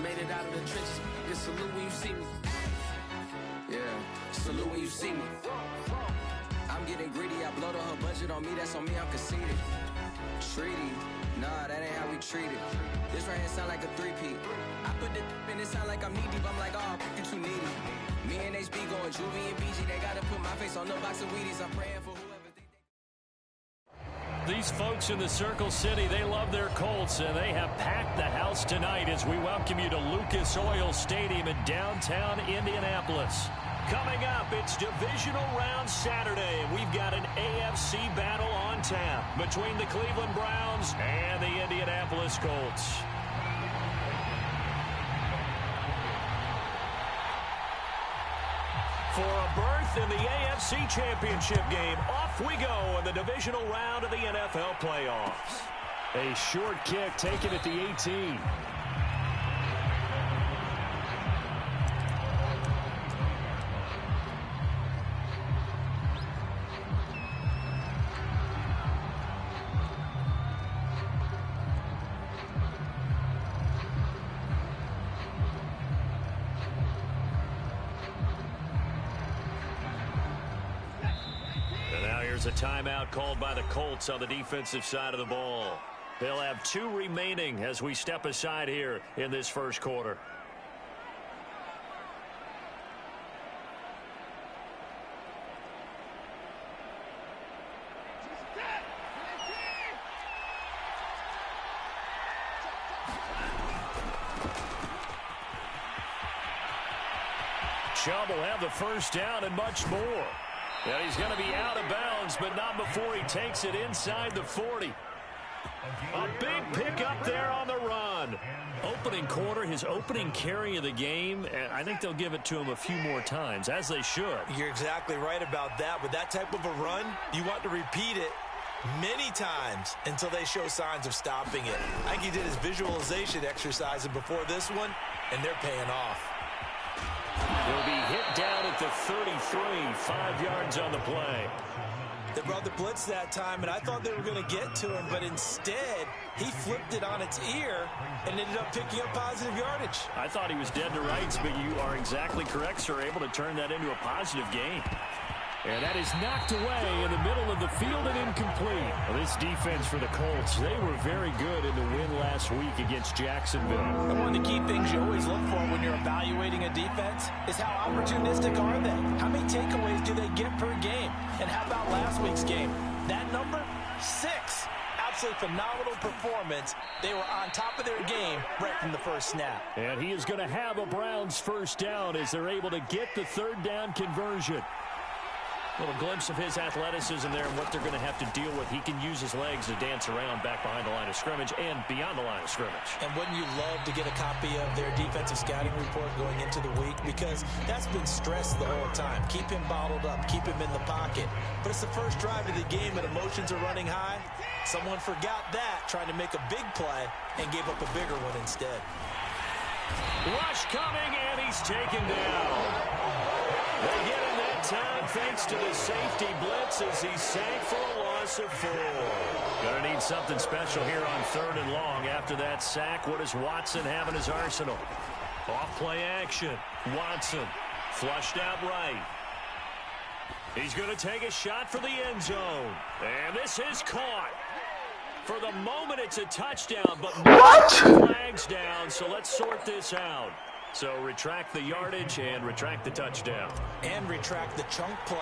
Made it out of the trenches. Just salute when you see me. Yeah, salute when you see me. I'm getting greedy. I blow the whole budget on me. That's on me. I'm conceited. Treaty. Nah, that ain't how we treat it. This right here sound like a three-peat. I put the in it sound like I'm knee-deep. I'm like, oh, you too needy. Me and HB going Juvie and BG. They gotta put my face on the box of Wheaties. I'm praying for whoever These folks in the Circle City, they love their Colts, and they have packed the house tonight as we welcome you to Lucas Oil Stadium in downtown Indianapolis. Coming up, it's Divisional Round Saturday, and we've got an AFC battle on tap between the Cleveland Browns and the Indianapolis Colts. For a berth in the AFC Championship game, off we go in the divisional round of the NFL playoffs. A short kick taken at the 18. A timeout called by the Colts on the defensive side of the ball. They'll have 2 remaining as we step aside here in this first quarter. Chubb will have the first down and much more. And he's going to be out of bounds, but not before he takes it inside the 40. A big pickup there on the run. Opening quarter, his opening carry of the game, and I think they'll give it to him a few more times, as they should. You're exactly right about that. With that type of a run, you want to repeat it many times until they show signs of stopping it. I think he did his visualization exercise before this one, and they're paying off. He'll be hit down at the 33, 5 yards on the play. They brought the blitz that time, and I thought they were going to get to him, but instead, he flipped it on its ear and ended up picking up positive yardage. I thought he was dead to rights, but you are exactly correct, sir, able to turn that into a positive gain. And that is knocked away in the middle of the field and incomplete. Well, this defense for the Colts, they were very good in the win last week against Jacksonville. And one of the key things you always look for when you're evaluating a defense is how opportunistic are they? How many takeaways do they get per game? And how about last week's game? That number, 6. Absolutely phenomenal performance. They were on top of their game right from the first snap. And he is going to have a Browns first down as they're able to get the third down conversion. Little glimpse of his athleticism there and what they're going to have to deal with. He can use his legs to dance around back behind the line of scrimmage and beyond the line of scrimmage. And wouldn't you love to get a copy of their defensive scouting report going into the week? Because that's been stressed the whole time. Keep him bottled up. Keep him in the pocket. But it's the first drive of the game and emotions are running high. Someone forgot that, trying to make a big play, and gave up a bigger one instead. Rush coming, and he's taken down. They get him that time thanks to the safety blitz as he sank for a loss of 4. Going to need something special here on 3rd and long. After that sack, what does Watson have in his arsenal? Off-play action. Watson flushed out right. He's going to take a shot for the end zone. And this is caught. For the moment, it's a touchdown, but what? Flags down, so let's sort this out. So retract the yardage and retract the touchdown. And retract the chunk play.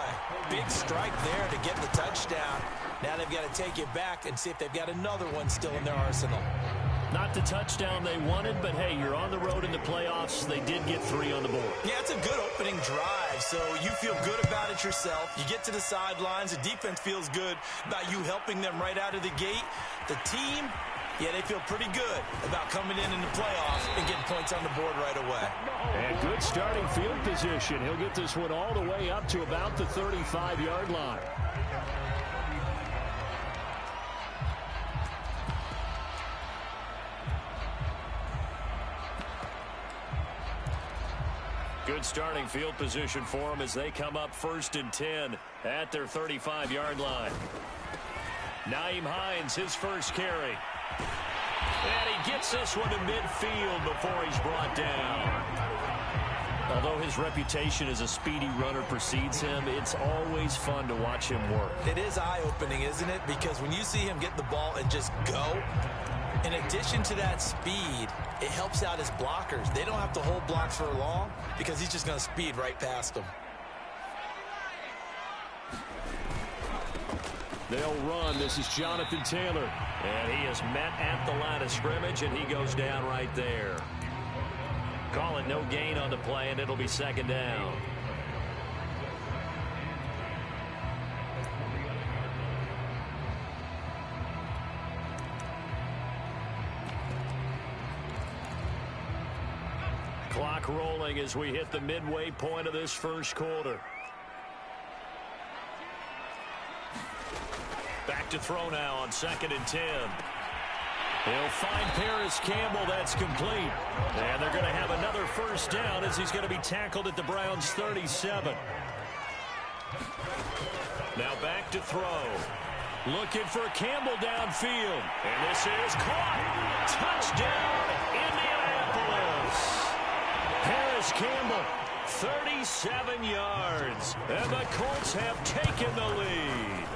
Big strike there to get the touchdown. Now they've got to take it back and see if they've got another one still in their arsenal. Not the touchdown they wanted, but hey, you're on the road in the playoffs. They did get 3 on the board. Yeah, it's a good opening drive, so you feel good about it yourself. You get to the sidelines. The defense feels good about you helping them right out of the gate. The team, yeah, they feel pretty good about coming in the playoffs and getting points on the board right away. And good starting field position. He'll get this one all the way up to about the 35-yard line. Good starting field position for them as they come up 1st and 10 at their 35-yard line. Nyheim Hines, his first carry. And he gets this one to midfield before he's brought down. Although his reputation as a speedy runner precedes him, it's always fun to watch him work. It is eye-opening, isn't it? Because when you see him get the ball and just go, in addition to that speed, it helps out his blockers. They don't have to hold blocks for long because he's just going to speed right past them. They'll run. This is Jonathan Taylor. And he is met at the line of scrimmage, and he goes down right there. Call it no gain on the play, and it'll be second down. Clock rolling as we hit the midway point of this first quarter. Back to throw now on 2nd and 10. He'll find Paris Campbell. That's complete. And they're going to have another first down as he's going to be tackled at the Browns' 37. Now back to throw. Looking for Campbell downfield. And this is caught. Touchdown, Indianapolis. Paris Campbell, 37 yards. And the Colts have taken the lead.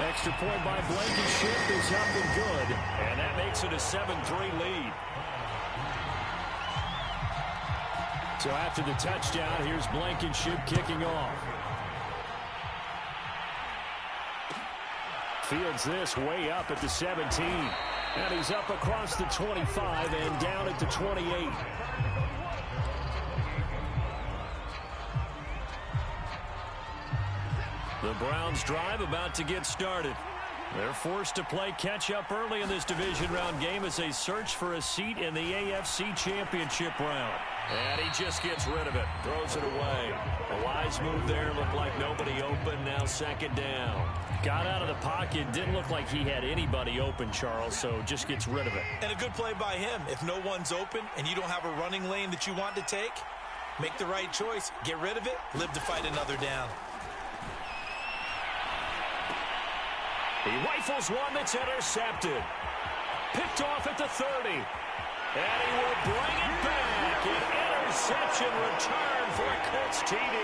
Extra point by Blankenship is up and good. And that makes it a 7-3 lead. So after the touchdown, here's Blankenship kicking off. Fields this way up at the 17. And he's up across the 25 and down at the 28. The Browns drive about to get started. They're forced to play catch-up early in this division round game as they search for a seat in the AFC Championship round. And he just gets rid of it, throws it away. A wise move there, looked like nobody open, now second down. Got out of the pocket, didn't look like he had anybody open, Charles, so just gets rid of it. And a good play by him. If no one's open and you don't have a running lane that you want to take, make the right choice, get rid of it, live to fight another down. He rifles one that's intercepted. Picked off at the 30. And he will bring it back. An interception return for a Colts TD.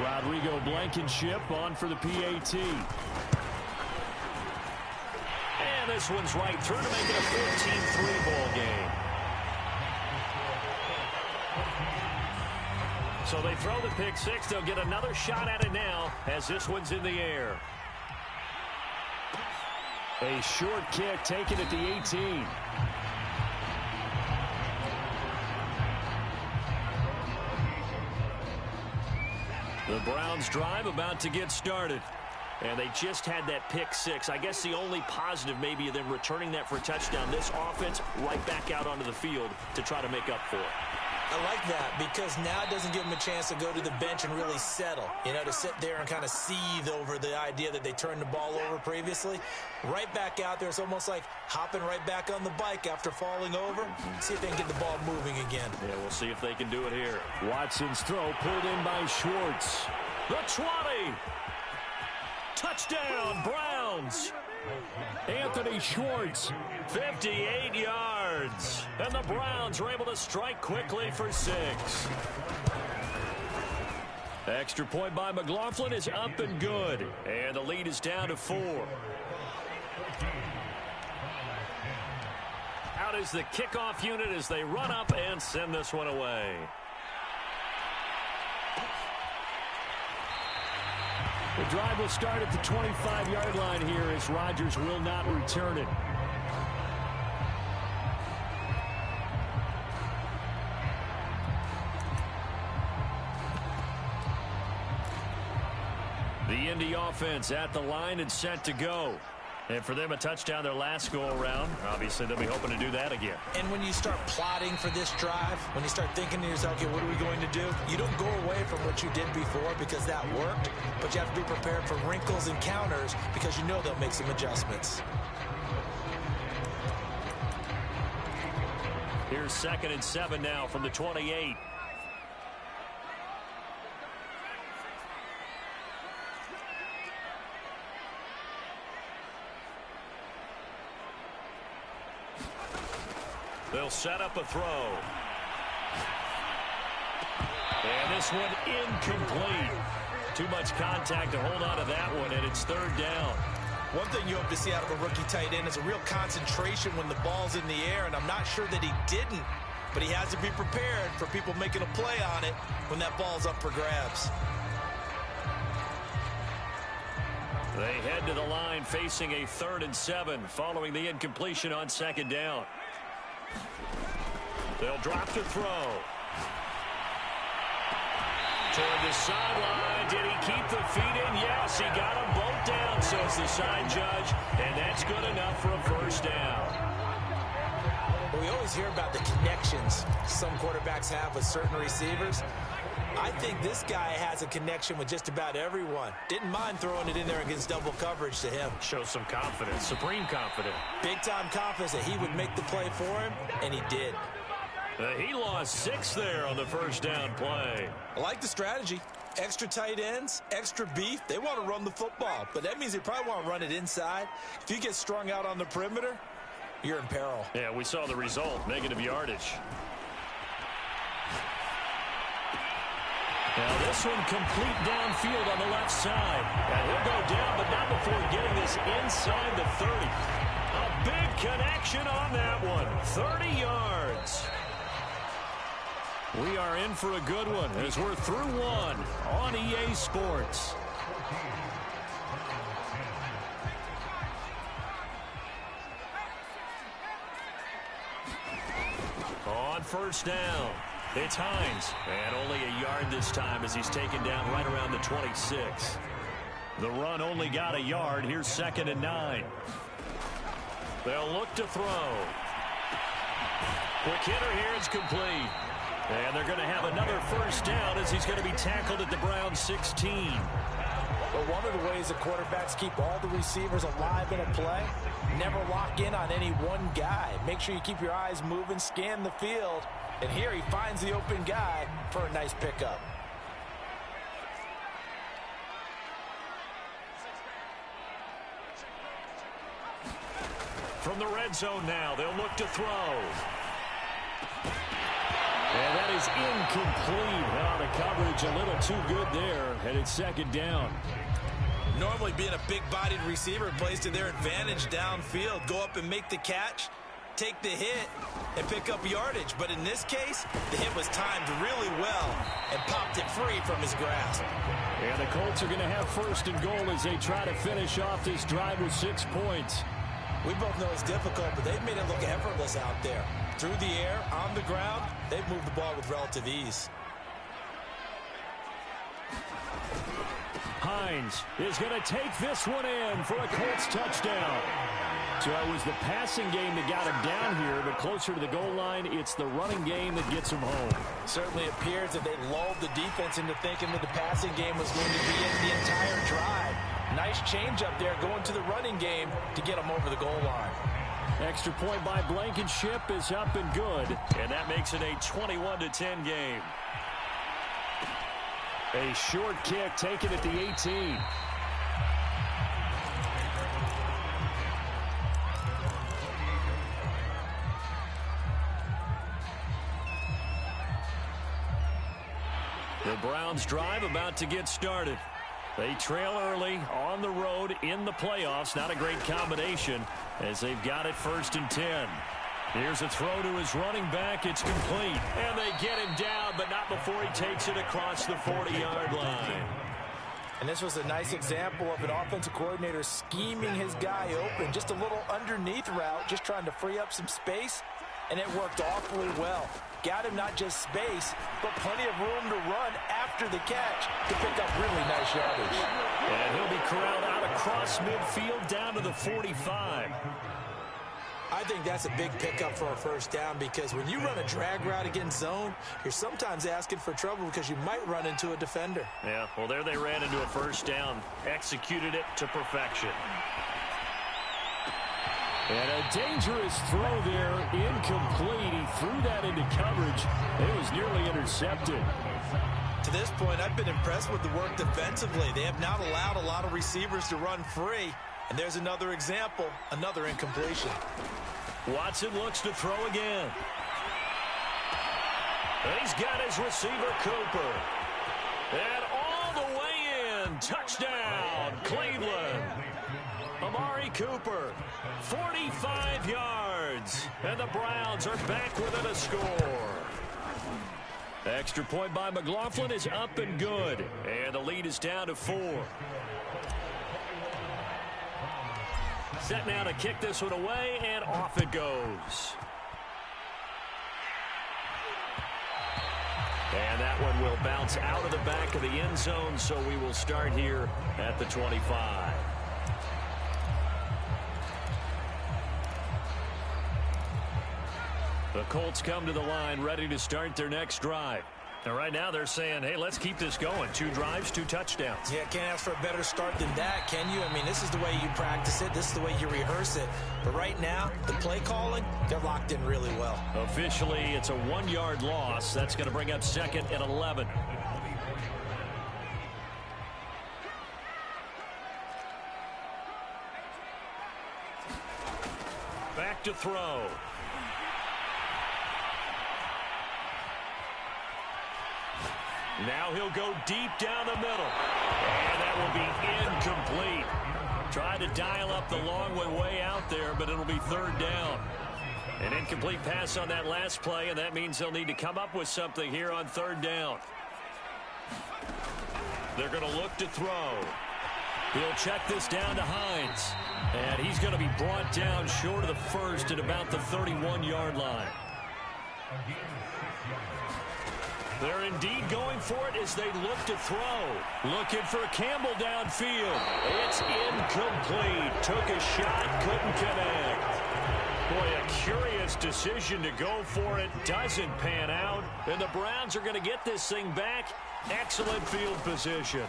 Rodrigo Blankenship on for the PAT. And this one's right through to make it a 14-3 ball game. So they throw the pick six. They'll get another shot at it now as this one's in the air. A short kick taken at the 18. The Browns drive about to get started. And they just had that pick six. I guess the only positive maybe of them returning that for a touchdown. This offense right back out onto the field to try to make up for it. I like that because now it doesn't give them a chance to go to the bench and really settle. You know, to sit there and kind of seethe over the idea that they turned the ball over previously. Right back out there. It's almost like hopping right back on the bike after falling over. See if they can get the ball moving again. Yeah, we'll see if they can do it here. Watson's throw pulled in by Schwartz. The 20. Touchdown, Browns. Anthony Schwartz, 58 yards. And the Browns are able to strike quickly for 6. Extra point by McLaughlin is up and good. And the lead is down to 4. Out is the kickoff unit as they run up and send this one away. The drive will start at the 25-yard line here as Rodgers will not return it. The Indy offense at the line and set to go. And for them, a touchdown their last go-around. Obviously, they'll be hoping to do that again. And when you start plotting for this drive, when you start thinking to yourself, okay, what are we going to do? You don't go away from what you did before because that worked, but you have to be prepared for wrinkles and counters because you know they'll make some adjustments. Here's 2nd and 7 now from the 28. They'll set up a throw. And this one incomplete. Too much contact to hold on to that one, and it's third down. One thing you hope to see out of a rookie tight end is a real concentration when the ball's in the air, and I'm not sure that he didn't, but he has to be prepared for people making a play on it when that ball's up for grabs. They head to the line facing a 3rd and 7 following the incompletion on 2nd down. They'll drop to throw. Toward the sideline. Did he keep the feet in? Yes, he got them both down, says the side judge, and that's good enough for a first down. We always hear about the connections some quarterbacks have with certain receivers. I think this guy has a connection with just about everyone. Didn't mind throwing it in there against double coverage to him. Shows some confidence, supreme confidence. Big-time confidence that he would make the play for him, and he did. He lost 6 there on the first down play. I like the strategy. Extra tight ends, extra beef. They want to run the football, but that means they probably want to run it inside. If you get strung out on the perimeter, you're in peril. Yeah, we saw the result, negative yardage. Now this one complete downfield on the left side. And he'll go down, but not before getting this inside the 30. A big connection on that one. 30 yards. We are in for a good one as we're through one on EA Sports. On first down, it's Hines. And only a yard this time as he's taken down right around the 26. The run only got a yard. Here's 2nd and 9. They'll look to throw. Quick hitter here is complete. And they're going to have another first down as he's going to be tackled at the Browns 16. But one of the ways the quarterbacks keep all the receivers alive in a play, never lock in on any one guy. Make sure you keep your eyes moving, scan the field. And here he finds the open guy for a nice pickup. From the red zone now, they'll look to throw. And that is incomplete. Well, the coverage a little too good there, and it's 2nd down. Normally being a big-bodied receiver plays to their advantage downfield. Go up and make the catch, take the hit, and pick up yardage. But in this case, the hit was timed really well and popped it free from his grasp. And the Colts are going to have 1st and goal as they try to finish off this drive with 6 points. We both know it's difficult, but they've made it look effortless out there. Through the air, on the ground, they've moved the ball with relative ease. Hines is going to take this one in for a Colts touchdown. So it was the passing game that got him down here, but closer to the goal line, it's the running game that gets him home. Certainly appears that they lulled the defense into thinking that the passing game was going to be in the entire drive. Nice change up there going to the running game to get them over the goal line. Extra point by Blankenship is up and good, and that makes it a 21-10 game. A short kick taken at the 18. The Browns drive about to get started. They trail early on the road in the playoffs. Not a great combination as they've got it 1st and 10. Here's a throw to his running back. It's complete. And they get him down, but not before he takes it across the 40-yard line. And this was a nice example of an offensive coordinator scheming his guy open. Just a little underneath route, just trying to free up some space. And it worked awfully well. Got him not just space, but plenty of room to run after the catch to pick up really nice yardage. And he'll be corralled out across midfield down to the 45. I think that's a big pickup for a first down because when you run a drag route against zone, you're sometimes asking for trouble because you might run into a defender. Yeah, well, there they ran into a first down. Executed it to perfection. And a dangerous throw there, incomplete. He threw that into coverage. It was nearly intercepted. To this point, I've been impressed with the work defensively. They have not allowed a lot of receivers to run free. And there's another example, another incompletion. Watson looks to throw again. And he's got his receiver, Cooper. And all the way in. Touchdown, Cleveland. Amari Cooper, 45 yards. And the Browns are back within a score. Extra point by McLaughlin is up and good. And the lead is down to 4. Set now to kick this one away, and off it goes. And that one will bounce out of the back of the end zone, so we will start here at the 25. The Colts come to the line ready to start their next drive. And right now they're saying, hey, let's keep this going. 2 drives, 2 touchdowns. Yeah, can't ask for a better start than that, can you? I mean, this is the way you practice it. This is the way you rehearse it. But right now, the play calling, they're locked in really well. Officially, it's a 1-yard loss. That's going to bring up 2nd and 11. Back to throw. Now he'll go deep down the middle. And that will be incomplete. Tried to dial up the long way out there, but it'll be 3rd down. An incomplete pass on that last play, and that means they'll need to come up with something here on 3rd down. They're going to look to throw. He'll check this down to Hines. And he's going to be brought down short of the first at about the 31-yard line. They're indeed going for it as they look to throw. Looking for Campbell downfield. It's incomplete. Took a shot, couldn't connect. Boy, a curious decision to go for it. Doesn't pan out. And the Browns are going to get this thing back. Excellent field position.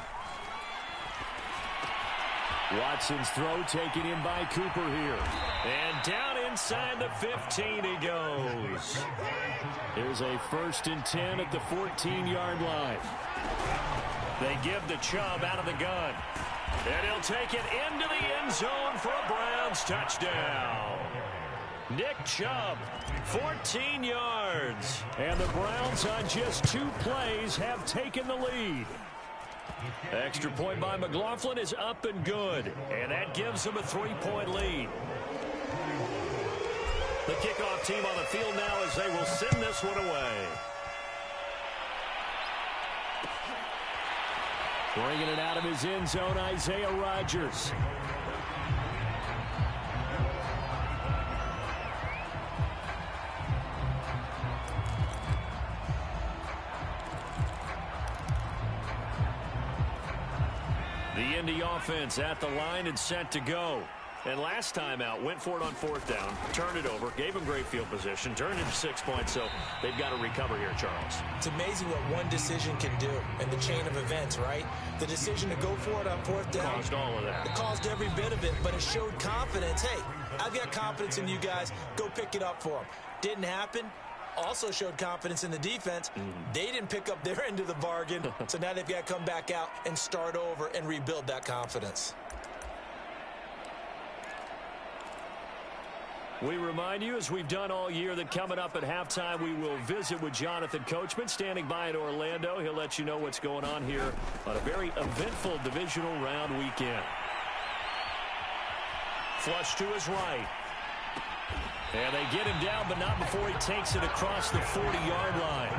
Watson's throw taken in by Cooper here. And down inside the 15 he goes. Here's a 1st and 10 at the 14-yard line. They give the Chubb out of the gun. And he'll take it into the end zone for a Browns touchdown. Nick Chubb, 14 yards. And the Browns on just 2 plays have taken the lead. Extra point by McLaughlin is up and good. And that gives them a 3-point lead. The kickoff team on the field now as they will send this one away. Bringing it out of his end zone, Isaiah Rodgers. The Indy offense at the line and set to go. And last time out, went for it on 4th down, turned it over, gave them great field position, turned into 6 points, so they've got to recover here, Charles. It's amazing what one decision can do in the chain of events, right? The decision to go for it on 4th down. Caused all of that. It caused every bit of it, but it showed confidence. Hey, I've got confidence in you guys. Go pick it up for them. Didn't happen. Also showed confidence in the defense. They didn't pick up their end of the bargain, so now they've got to come back out and start over and rebuild that confidence. We remind you, as we've done all year, that coming up at halftime, we will visit with Jonathan Coachman, standing by in Orlando. He'll let you know what's going on here on a very eventful divisional round weekend. Flush to his right. And they get him down, but not before he takes it across the 40-yard line.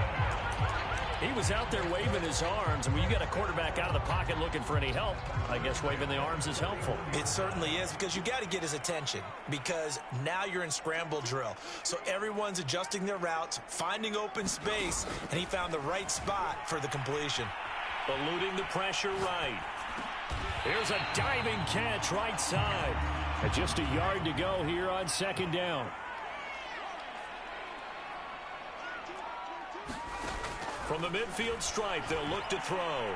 He was out there waving his arms, and when you got a quarterback out of the pocket looking for any help, I guess waving the arms is helpful. It certainly is, because you got to get his attention, because now you're in scramble drill. So everyone's adjusting their routes, finding open space, and he found the right spot for the completion. Eluding the pressure right. Here's a diving catch right side. And just a yard to go here on 2nd down. From the midfield stripe, they'll look to throw.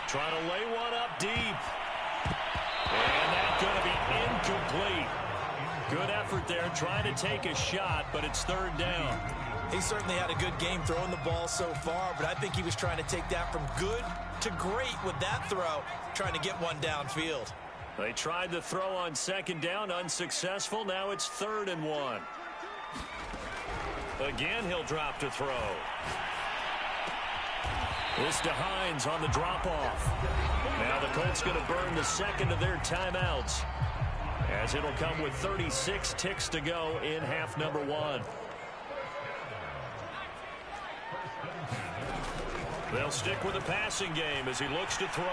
Trying to lay one up deep. And that's going to be incomplete. Good effort there, trying to take a shot, but it's 3rd down. He certainly had a good game throwing the ball so far, but I think he was trying to take that from good to great with that throw, trying to get one downfield. They tried the throw on second down, unsuccessful. Now it's 3rd and 1. Again, he'll drop to throw. This to Hines on the drop-off. Now the Colts going to burn the second of their timeouts, as it'll come with 36 ticks to go in half number 1. They'll stick with the passing game as he looks to throw.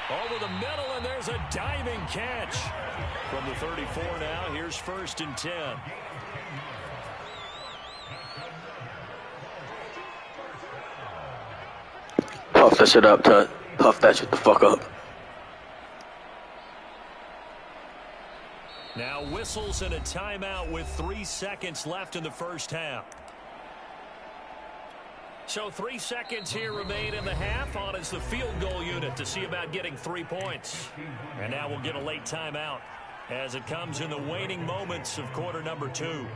Over the middle, and there's a diving catch. From the 34 now, here's 1st and 10. Puff that shit up, Tut. Puff that shit the fuck up. Now whistles and a timeout with 3 seconds left in the first half. So 3 seconds here remain in the half. On is the field goal unit to see about getting 3 points. And now we'll get a late timeout as it comes in the waning moments of quarter number 2.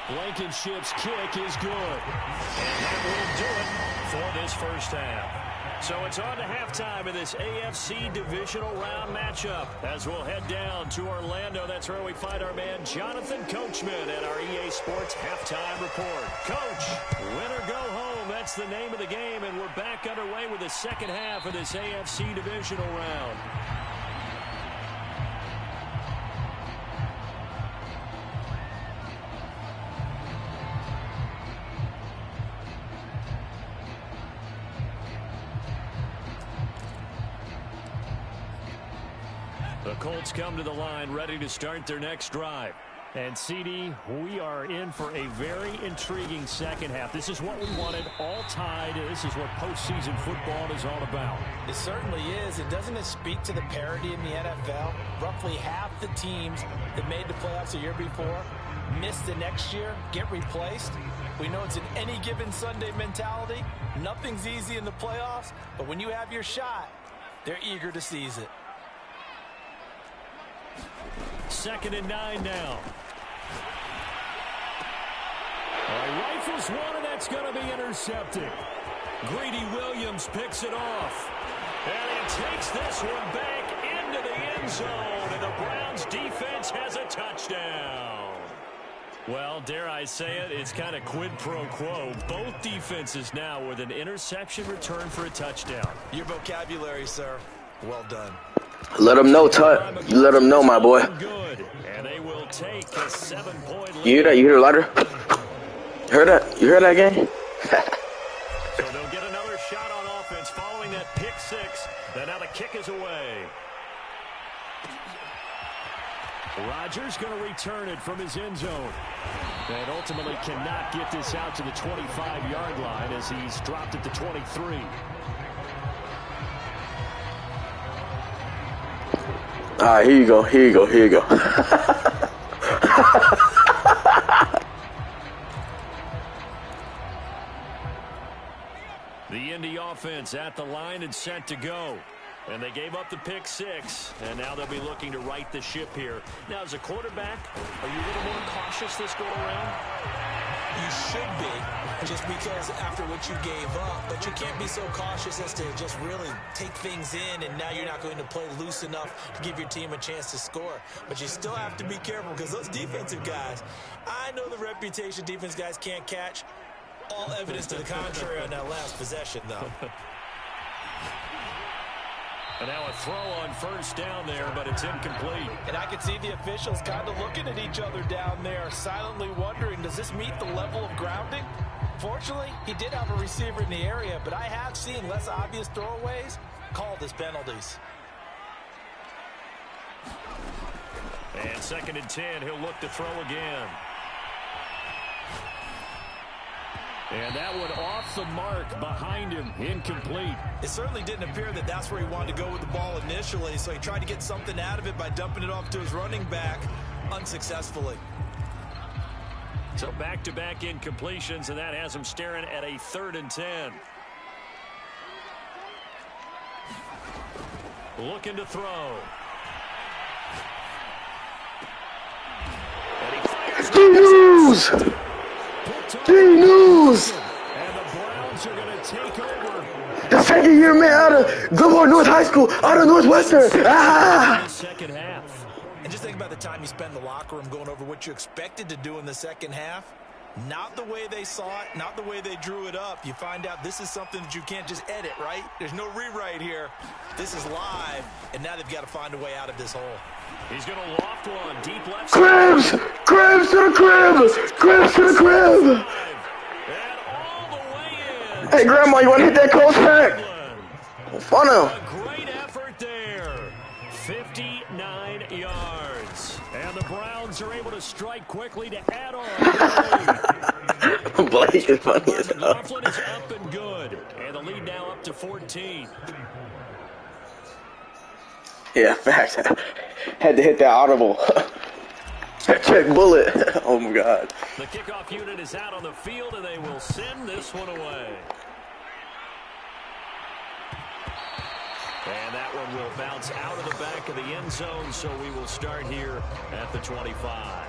Blankenship's kick is good. And that will do it for this first half. So it's on to halftime in this AFC divisional round matchup. As we'll head down to Orlando, that's where we find our man Jonathan Coachman at our EA Sports Halftime Report. Coach, win or go home, that's the name of the game, and we're back underway with the second half of this AFC divisional round. The Colts come to the line ready to start their next drive. And CD, we are in for a very intriguing second half. This is what we wanted, all tied. This is what postseason football is all about. It certainly is. And doesn't it speak to the parity in the NFL? Roughly half the teams that made the playoffs the year before miss the next year, get replaced. We know it's an any given Sunday mentality. Nothing's easy in the playoffs, but when you have your shot, they're eager to seize it. 2nd and 9 now. Rifles one, and that's going to be intercepted. Greedy Williams picks it off. And he takes this one back into the end zone, and the Browns defense has a touchdown. Well, dare I say it, it's kind of quid pro quo. Both defenses now with an interception return for a touchdown. Your vocabulary, sir. Well done. Let them know, Tut. You let them know, my boy. Good. And they will take a 7-point lead. You hear that? You hear the ladder? You heard that? You heard that game? So they'll get another shot on offense following that pick six. And now the kick is away. Rodgers going to return it from his end zone. And ultimately cannot get this out to the 25-yard line as he's dropped at the 23. All right, here you go. Here you go. Here you go. The Indy offense at the line and set to go. And they gave up the pick six, and now they'll be looking to right the ship here. Now, as a quarterback, are you a little more cautious this go around? You should be, just because after what you gave up, but you can't be so cautious as to just really take things in, and now you're not going to play loose enough to give your team a chance to score. But you still have to be careful because those defensive guys, I know the reputation defense guys can't catch. All evidence to the contrary on that last possession, though. And now a throw on first down there, but it's incomplete. And I can see the officials kind of looking at each other down there, silently wondering, does this meet the level of grounding? Fortunately, he did have a receiver in the area, but I have seen less obvious throwaways called as penalties. And 2nd and 10, he'll look to throw again. And that one off the mark behind him, incomplete. It certainly didn't appear that that's where he wanted to go with the ball initially, so he tried to get something out of it by dumping it off to his running back unsuccessfully. So back-to-back incompletions, and that has him staring at a 3rd and 10. Looking to throw. And he fires. News! And the Browns are going to take over The second year man out of Glenmore North High School, out of Northwestern. Ah! Second half. And just think about the time you spend in the locker room going over what you expected to do in the second half. Not the way they saw it, not the way they drew it up. You find out this is something that you can't just edit, right? There's no rewrite here. This is live, and now they've got to find a way out of this hole. He's going to loft one deep left. Cribs! Cribs to the crib! Cribs to the crib! And all the way in. Hey, Grandma, you want to hit that close pack? Fun A great effort there. 59 yards. And the Browns are able to strike quickly to add on. Blake is funny as hell. McLaughlin is up and good. And the lead now up to 14. Yeah, facts. Had to hit that audible. Check bullet. Oh my God. The kickoff unit is out on the field, and they will send this one away. And that one will bounce out of the back of the end zone, so we will start here at the 25.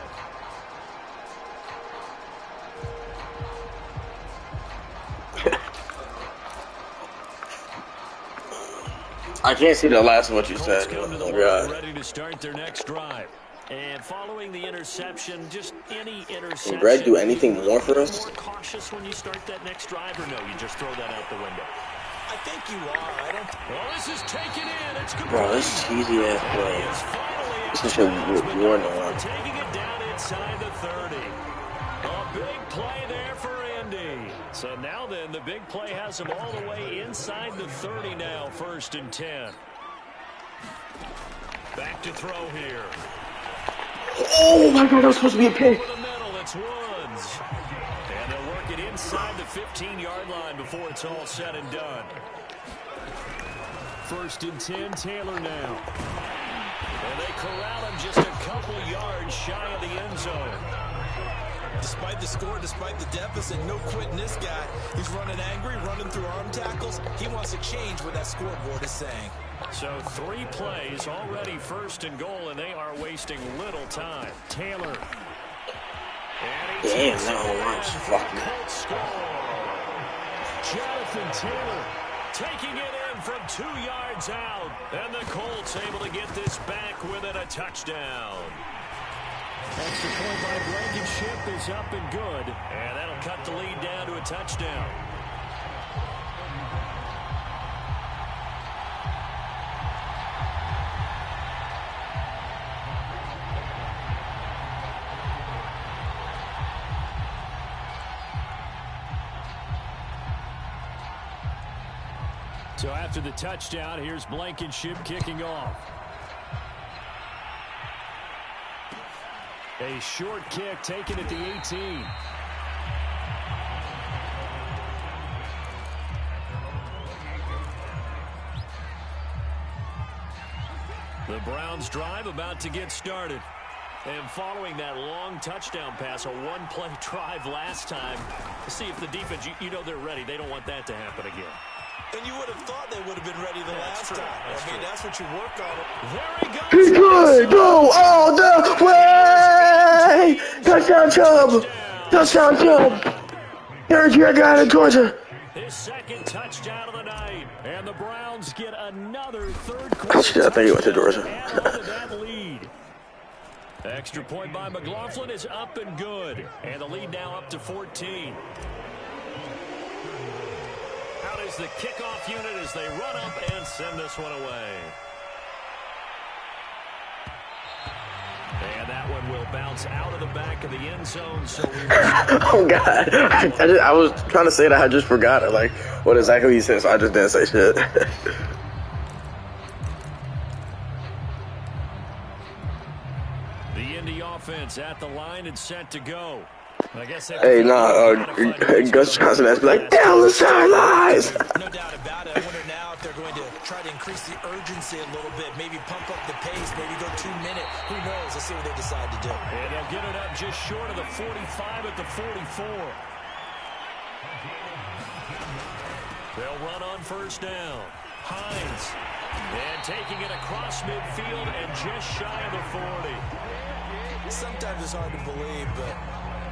I can't see the last of what you Colts said. come to the Oh line God. ready to start their next drive. And following the interception, just any interception. Can Greg do anything more for us? More cautious when you start that next drive, or no? You just throw that out the window. I think you are. I don't. Well, this is taken in. It's complete. Bro, this is easy ass He play. is finally This is shit warning on. taking it down inside the 30. A big play there for Indy. So now then, the big play has him all the way inside the 30 now, 1st and 10. Back to throw here. Oh my God, that was supposed to be a pick. Over the middle, it's Woods. And they'll work it inside the 15-yard line before it's all said and done. 1st and 10, Taylor now. And they corral him just a couple yards shy of the end zone. Despite the score, despite the deficit, no quitting this guy. He's running angry, running through arm tackles. He wants to change what that scoreboard is saying. So 3 plays, already 1st and goal, and they are wasting little time. Taylor. And he Damn, takes that it one was in. fucking. Colts score. Jonathan Taylor taking it in from 2 yards out. And the Colts able to get this back within a touchdown. Extra point by Blankenship is up and good. And that'll cut the lead down to a touchdown. So after the touchdown, here's Blankenship kicking off. A short kick taken at the 18. The Browns drive about to get started. And following that long touchdown pass, a one-play drive last time, to see if the defense, you know they're ready. They don't want that to happen again. And you would have thought they would have been ready the last time. That's what you work on. There he goes. He could go all the way. Touchdown, Chubb. Touchdown, Chubb. Here's your guy in Georgia. His 2nd touchdown of the night. And the Browns get another 3rd quarter Shit, I think he went to Georgia. add on to that lead. Extra point by McLaughlin is up and good. And the lead now up to 14. Out is the kickoff unit as they run up and send this one away. And that one will bounce out of the back of the end zone. So we Oh God, I was trying to say that, I just forgot it. Like what exactly he said, so I just didn't say shit. The Indy offense at the line and set to go. I guess Hey, Gus Johnson has to be like, down the sidelines. No doubt about it. I wonder now if they're going to try to increase the urgency a little bit, maybe pump up the pace, maybe go 2 minute. Who knows? Let's see what they decide to do. And they'll get it up just short of the 45 at the 44. They'll run on 1st down. Hines. And taking it across midfield and just shy of the 40. Sometimes it's hard to believe, but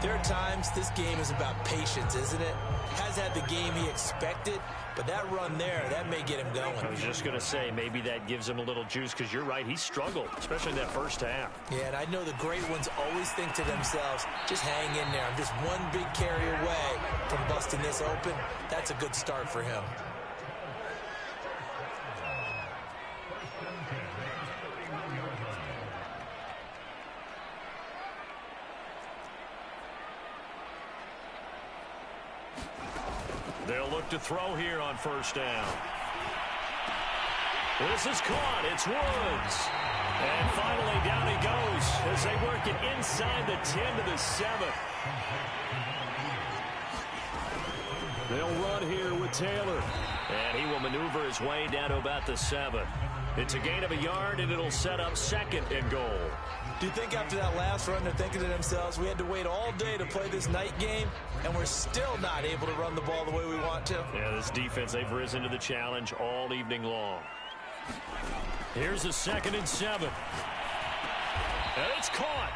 There are times this game is about patience, isn't it? Has had the game he expected, but that run there, that may get him going. I was just going to say, maybe that gives him a little juice, because you're right, he struggled, especially in that first half. Yeah, and I know the great ones always think to themselves, just hang in there. I'm just one big carry away from busting this open. That's a good start for him. They'll look to throw here on first down. This is caught. It's Woods. And finally down he goes as they work it inside the 10 to the 7. They'll run here with Taylor. And he will maneuver his way down to about the 7. It's a gain of a yard, and it'll set up 2nd and goal. Do you think after that last run they're thinking to themselves, we had to wait all day to play this night game, and we're still not able to run the ball the way we want to? Yeah, this defense, they've risen to the challenge all evening long. Here's a 2nd and 7. And it's caught.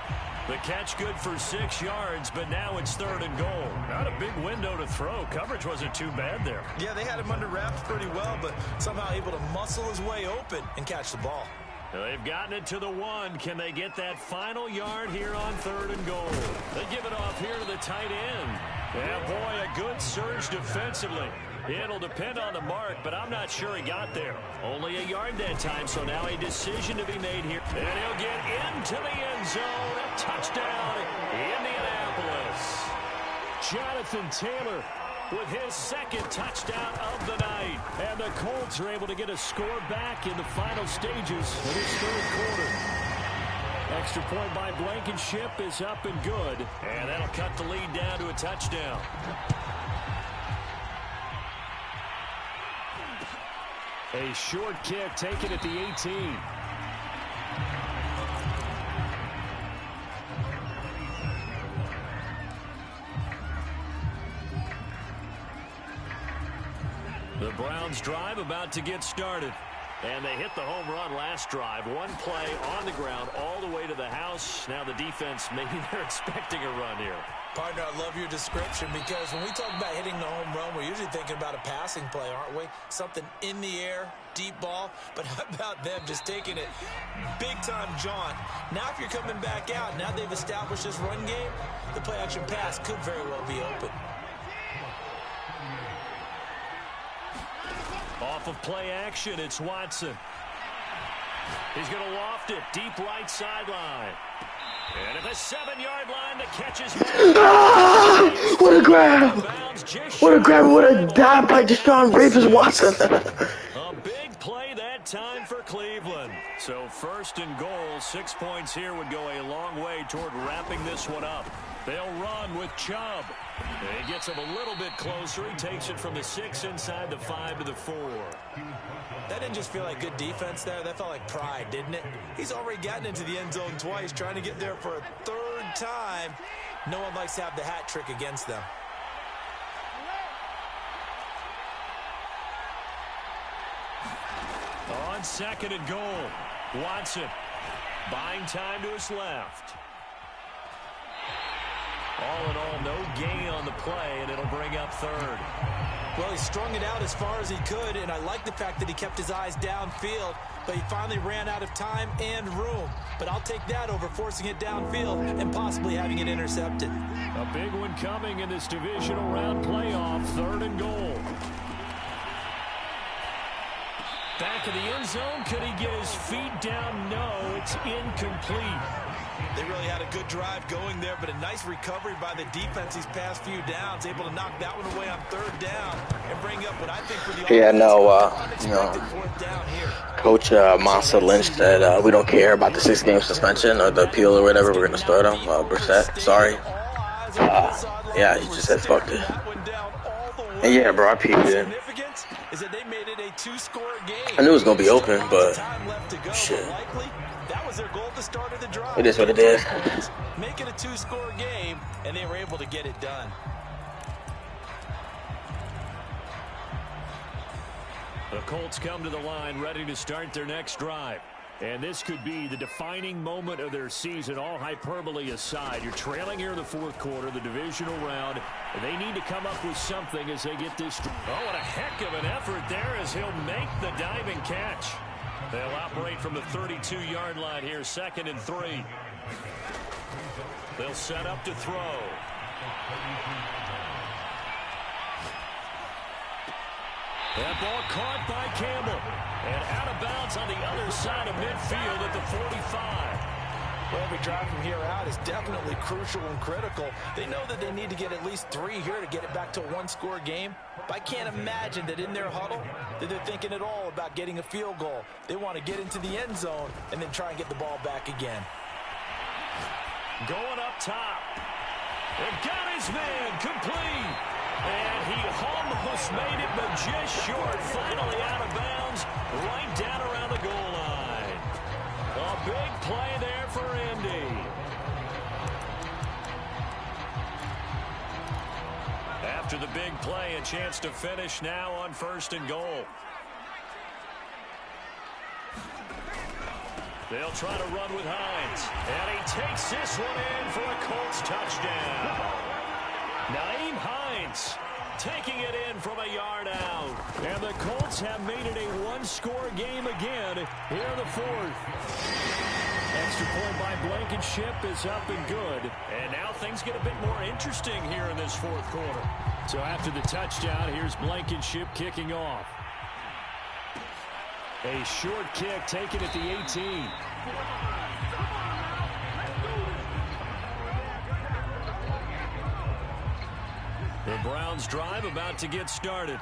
The catch good for 6 yards, but now it's 3rd and goal. Not a big window to throw. Coverage wasn't too bad there. Yeah, they had him under wraps pretty well, but somehow able to muscle his way open and catch the ball. They've gotten it to the 1. Can they get that final yard here on 3rd and goal? They give it off here to the tight end. Yeah, boy, a good surge defensively. It'll depend on the mark, but I'm not sure he got there. Only a yard that time, so now a decision to be made here. And he'll get into the end zone. A touchdown, Indianapolis. Jonathan Taylor with his 2nd touchdown of the night. And the Colts are able to get a score back in the final stages of this 3rd quarter. Extra point by Blankenship is up and good. And that'll cut the lead down to a touchdown. A short kick taken at the 18. The Browns drive about to get started. And they hit the home run last drive. One play on the ground all the way to the house. Now the defense, maybe they're expecting a run here. Partner, I love your description, because when we talk about hitting the home run, we're usually thinking about a passing play, aren't we? Something in the air, deep ball. But how about them just taking it big-time jaunt? Now if you're coming back out, now they've established this run game, the play-action pass could very well be open. Off of play action, it's Watson. He's going to loft it deep right sideline. And at the 7-yard line, the catch is made. Ah, what a grab! What a grab! What a dive by Deshaun Ravens Watson! A big play that time for Cleveland. So 1st and goal, 6 points here would go a long way toward wrapping this one up. They'll run with Chubb. He gets him a little bit closer. He takes it from the 6 inside the 5 to the 4. That didn't just feel like good defense there. That felt like pride, didn't it? He's already gotten into the end zone twice, trying to get there for a 3rd time. No one likes to have the hat trick against them. On 2nd and goal, Watson buying time to his left. All in all, no gain on the play, and it'll bring up 3rd. Well, he strung it out as far as he could, and I like the fact that he kept his eyes downfield, but he finally ran out of time and room. But I'll take that over forcing it downfield and possibly having it intercepted. A big one coming in this divisional round playoff, 3rd and goal. Back of the end zone, could he get his feet down? No, it's incomplete. They really had a good drive going there, but a nice recovery by the defense these past few downs, able to knock that one away on 3rd down and bring up what I think for the fourth down here. Coach Monster Lynch said we don't care about the 6-game suspension or the appeal or whatever. We're gonna start him. Brissett, sorry. Yeah, he just said fuck it. And yeah, bro, I peeped it. Is that they made it a 2-score game. I knew it was gonna be open, but shit. That was their goal at the start of the drive. It is what it is. Make it a 2-score game, and they were able to get it done. The Colts come to the line ready to start their next drive. And this could be the defining moment of their season, all hyperbole aside. You're trailing here in the fourth quarter, the divisional round. And they need to come up with something as they get this. Oh, what a heck of an effort there as he'll make the diving catch. They'll operate from the 32-yard line here, 2nd and 3. They'll set up to throw. That ball caught by Campbell. And out of bounds on the other side of midfield at the 45. Well, every drive from here out is definitely crucial and critical. They know that they need to get at least 3 here to get it back to a one-score game. But I can't imagine that in their huddle that they're thinking at all about getting a field goal. They want to get into the end zone and then try and get the ball back again. Going up top. And got his man complete. And he almost made it, but just short. Finally out of bounds, right down around the goal line. A big play there for Indy. After the big play, a chance to finish now on 1st and goal. They'll try to run with Hines. And he takes this one in for a Colts touchdown. Nyheim Hines taking it in from a yard out. And the Colts have made it a one-score game again here in the 4th. Extra point by Blankenship is up and good. And now things get a bit more interesting here in this 4th quarter. So after the touchdown, here's Blankenship kicking off. A short kick taken at the 18. The Browns drive about to get started.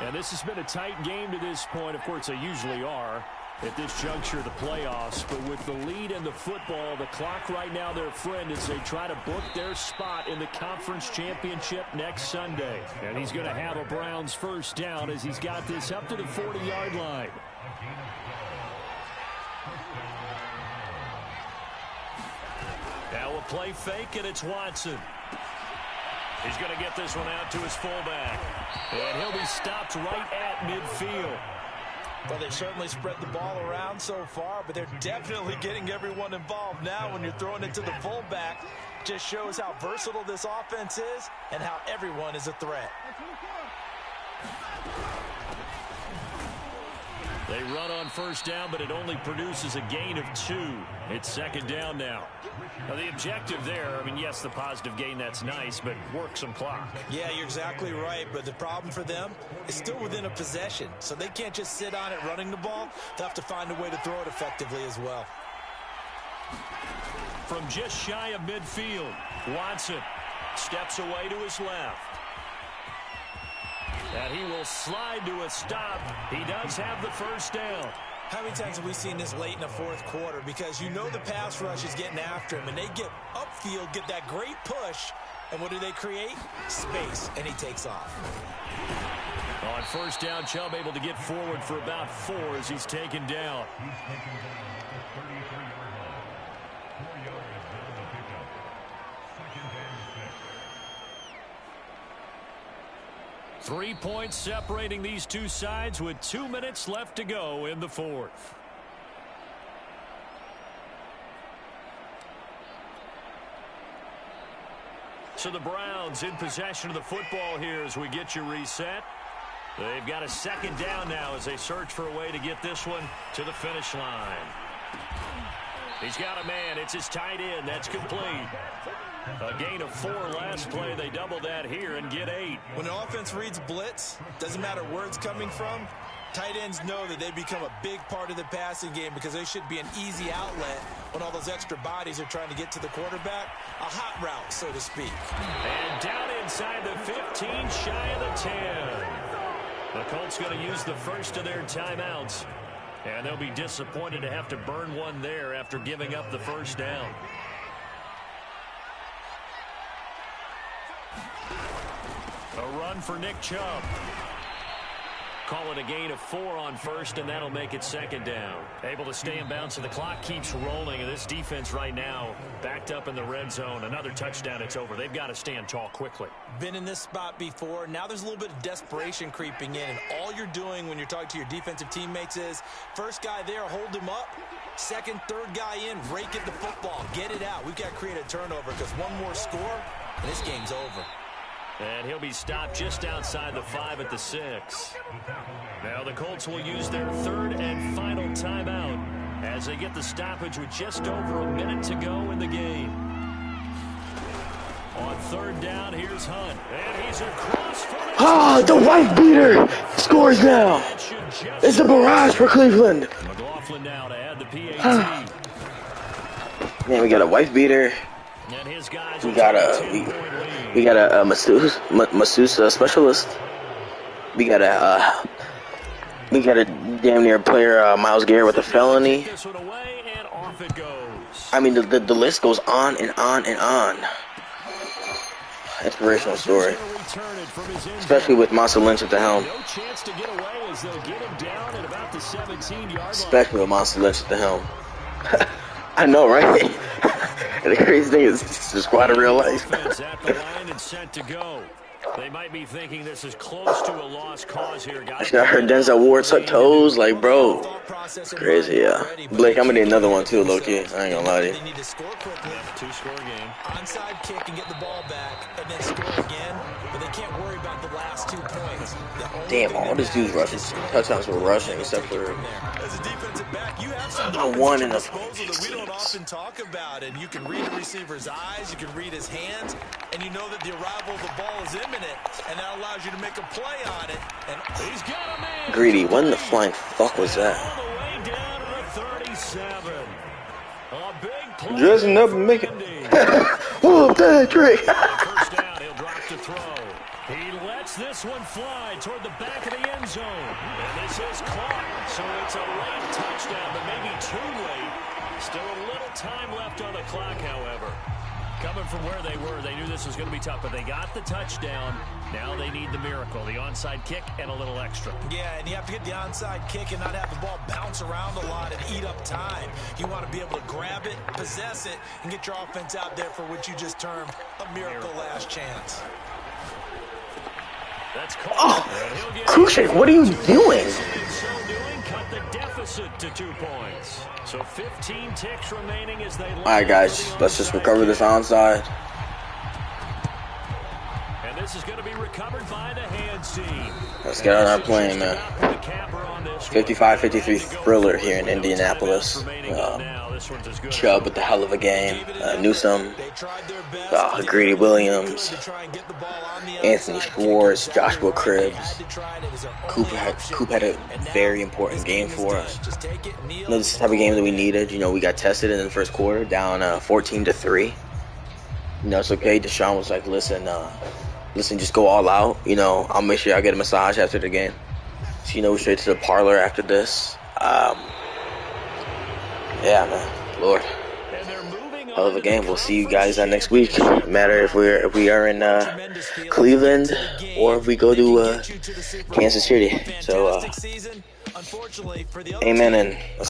And this has been a tight game to this point. Of course, they usually are at this juncture of the playoffs. But with the lead in the football, the clock right now their friend as they try to book their spot in the conference championship next Sunday. And he's going to have a Browns first down as he's got this up to the 40-yard line. Now a play fake, and it's Watson. He's going to get this one out to his fullback. And he'll be stopped right at midfield. Well, they certainly spread the ball around so far, but they're definitely getting everyone involved now when you're throwing it to the fullback. Just shows how versatile this offense is and how everyone is a threat. They run on first down, but it only produces a gain of 2. It's 2nd down now. Now, the objective there, I mean, yes, the positive gain, that's nice, but work some clock. Yeah, you're exactly right, but the problem for them is still within a possession, so they can't just sit on it running the ball. They'll have to find a way to throw it effectively as well. From just shy of midfield, Watson steps away to his left. And he will slide to a stop. He does have the first down. How many times have we seen this late in the 4th quarter? Because you know the pass rush is getting after him, and they get upfield, get that great push, and what do they create? Space, and he takes off. On first down, Chubb able to get forward for about 4 as he's taken down. 3 points separating these two sides with 2 minutes left to go in the 4th. So the Browns in possession of the football here as we get you reset. They've got a 2nd down now as they search for a way to get this one to the finish line. He's got a man. It's his tight end. That's complete. A gain of 4 last play. They double that here and get 8. When an offense reads blitz, doesn't matter where it's coming from, tight ends know that they become a big part of the passing game because they should be an easy outlet when all those extra bodies are trying to get to the quarterback. A hot route, so to speak. And down inside the 15, shy of the 10. The Colts going to use the first of their timeouts. And they'll be disappointed to have to burn one there after giving up the first down. A run for Nick Chubb. Call it a gain of 4 on first, and that'll make it second down. Able to stay in bounds, so the clock keeps rolling, and this defense right now backed up in the red zone. Another touchdown, it's over. They've got to stand tall quickly. Been in this spot before. Now there's a little bit of desperation creeping in, and all you're doing when you're talking to your defensive teammates is first guy there, hold him up. Second, third guy in, rake at the football. Get it out. We've got to create a turnover because one more score, and this game's over. And he'll be stopped just outside the 5 at the 6. Now the Colts will use their third and final timeout as they get the stoppage with just over a minute to go in the game. On third down, here's Hunt. And he's across for the wife beater scores now. It's a barrage for Cleveland. McLaughlin now to add the PAT. Man, we got a wife beater. And his guys We got a masseuse specialist. We got a damn near player, Myles Garrett with a felony. This one away and off it goes. I mean, the list goes on and on and on. Inspirational story, especially with Marshawn Lynch at the helm. No chance to get away as they'll get him down at about the 17-yard line. Especially with Marshawn Lynch at the helm. I know, right? The crazy thing is, it's just quite a real life. At the line and set to go. They might be thinking this is close to a lost cause here, guys. I heard Denzel Ward suck toes, like, bro. It's crazy, yeah. Blake, I'm gonna need another one too, low-key. I ain't gonna lie to you. They need to score quickly. 2-score game. Onside kick and get the ball back, and then score again. But they can't worry about the last 2 points. Damn, all this dude's rushing. Touchdowns were rushing, except for As a defensive back, you have some one in the disposal that we don't often talk about, and you can read the receiver's eyes, you can read his hands, and you know that the arrival of the ball is imminent, and that allows you to make a play on it. And he's got a man. Greedy. What in the flying fuck was that? All the way down to the 37. A big play. Dressing up and making. Whoa, that trick. First down, he'll drop to throw. He lets this one fly toward the back of the end zone. And this is caught. So it's a late touchdown, but maybe too late. Still a little time left on the clock, however. Coming from where they were, they knew this was going to be tough, but they got the touchdown. Now they need the miracle, the onside kick and a little extra. Yeah, and you have to get the onside kick and not have the ball bounce around a lot and eat up time. You want to be able to grab it, possess it, and get your offense out there for what you just termed a miracle last chance. That's caught. Kushik, what are you doing? So doing, cut the deficit to 2 points. So 15 ticks remaining as they. All right, guys, let's just recover this onside. And this is going to be recovered by the hands team. Let's get on our plane, man. 55-53 thriller here in Indianapolis. Chubb with the hell of a game. Newsome, Greedy Williams, Anthony Schwartz, Joshua Cribbs. Coop had a very important game for us. You know, this is the type of game that we needed. You know, we got tested in the first quarter, down 14-3. You know, it's okay. Deshaun was like, listen, just go all out. You know, I'll make sure y'all get a massage after the game. So, you know, straight to the parlor after this. Yeah, man. Lord. Hell of a game. We'll see you guys next week. No matter if we are in Cleveland or if we go to Kansas City. So, amen and